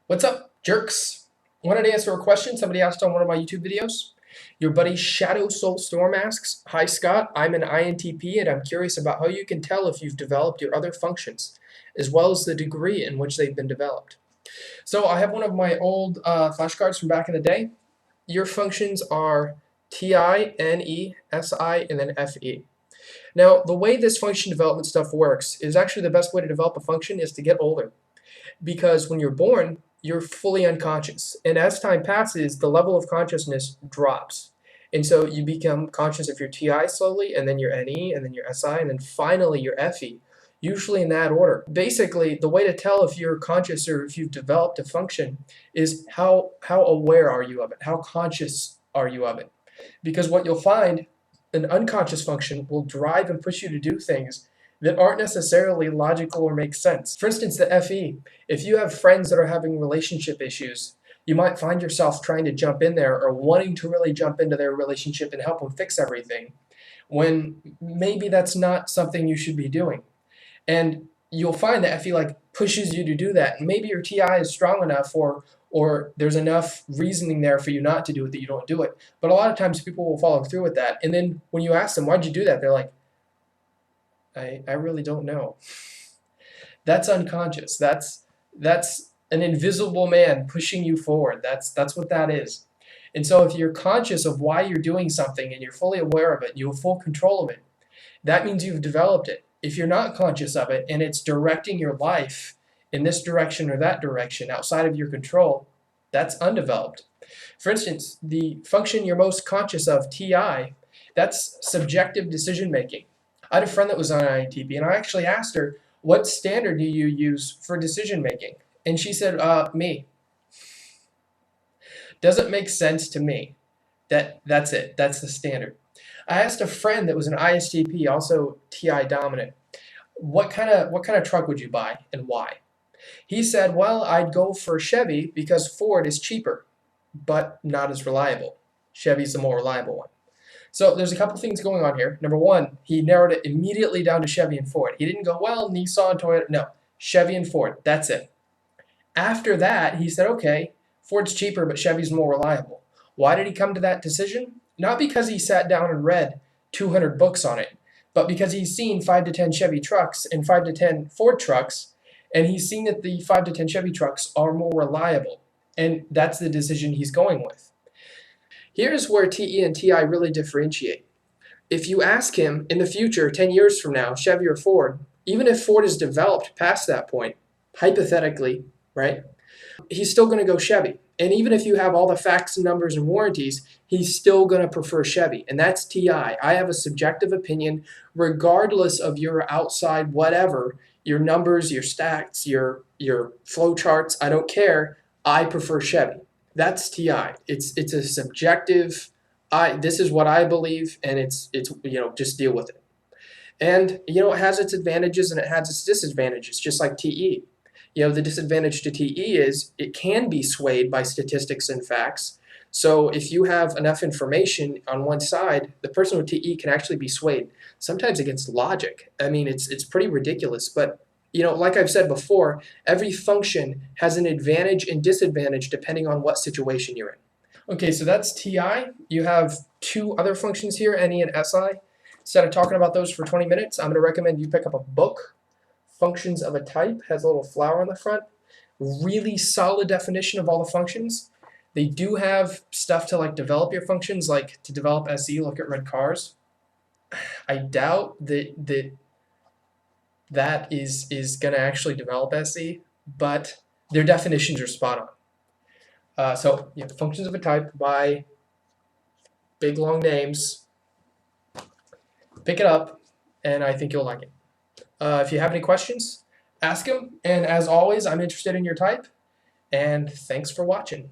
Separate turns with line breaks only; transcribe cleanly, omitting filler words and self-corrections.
What's up, jerks? Wanted to answer a question somebody asked on one of my YouTube videos. Your buddy Shadow Soul Storm asks, "Hi Scott, I'm an INTP and I'm curious about how you can tell if you've developed your other functions, as well as the degree in which they've been developed." So I have one of my old flashcards from back in the day. Your functions are TI, NE, SI, and then FE. Now, the way this function development stuff works is actually the best way to develop a function is to get older. Because when you're born, you're fully unconscious. And as time passes, the level of consciousness drops. And so you become conscious of your TI slowly, and then your NE, and then your SI, and then finally your FE, usually in that order. Basically, the way to tell if you're conscious or if you've developed a function is how aware are you of it? How conscious are you of it? Because what you'll find, an unconscious function will drive and push you to do things that aren't necessarily logical or make sense. For instance, the FE. If you have friends that are having relationship issues, you might find yourself trying to jump in there or wanting to really jump into their relationship and help them fix everything, when maybe that's not something you should be doing. And you'll find that FE like pushes you to do that. And maybe your TI is strong enough or there's enough reasoning there for you not to do it that you don't do it. But a lot of times people will follow through with that. And then when you ask them, "Why'd you do that?" They're like, I really don't know. That's unconscious. That's an invisible man pushing you forward. That's what that is. And so if you're conscious of why you're doing something and you're fully aware of it, you have full control of it, that means you've developed it. If you're not conscious of it and it's directing your life in this direction or that direction outside of your control, that's undeveloped. For instance, the function you're most conscious of, TI, that's subjective decision making. I had a friend that was on INTP, and I actually asked her, "What standard do you use for decision making?" And she said, "Me." Doesn't make sense to me. That's it. That's the standard. I asked a friend that was an ISTP, also TI dominant, what kind of truck would you buy and why? He said, "Well, I'd go for Chevy because Ford is cheaper, but not as reliable. Chevy's the more reliable one." So there's a couple things going on here. Number one, he narrowed it immediately down to Chevy and Ford. He didn't go, "Well, Nissan, Toyota." No, Chevy and Ford. That's it. After that, he said, "Okay, Ford's cheaper, but Chevy's more reliable." Why did he come to that decision? Not because he sat down and read 200 books on it, but because he's seen 5 to 10 Chevy trucks and 5 to 10 Ford trucks, and he's seen that the 5 to 10 Chevy trucks are more reliable. And that's the decision he's going with. Here's where TE and TI really differentiate. If you ask him in the future, 10 years from now, Chevy or Ford, even if Ford is developed past that point, hypothetically, right, he's still going to go Chevy. And even if you have all the facts and numbers and warranties, he's still going to prefer Chevy. And that's TI. I have a subjective opinion, regardless of your outside whatever, your numbers, your stats, your flow charts, I don't care. I prefer Chevy. That's TI. It's a subjective. This is what I believe, and it's just deal with it. And it has its advantages and it has its disadvantages, just like TE. The disadvantage to TE is it can be swayed by statistics and facts. So if you have enough information on one side, the person with TE can actually be swayed, sometimes against logic. I mean, it's pretty ridiculous, but like I've said before, every function has an advantage and disadvantage depending on what situation you're in. Okay, so that's TI. You have two other functions here, NE and SI. Instead of talking about those for 20 minutes, I'm going to recommend you pick up a book. Functions of a Type has a little flower on the front. Really solid definition of all the functions. They do have stuff to develop your functions, like to develop SE, look at red cars. I doubt that is going to actually develop SE, but their definitions are spot on. So functions of a type by big long names. Pick it up, and I think you'll like it. If you have any questions, ask them. And as always, I'm interested in your type, and thanks for watching.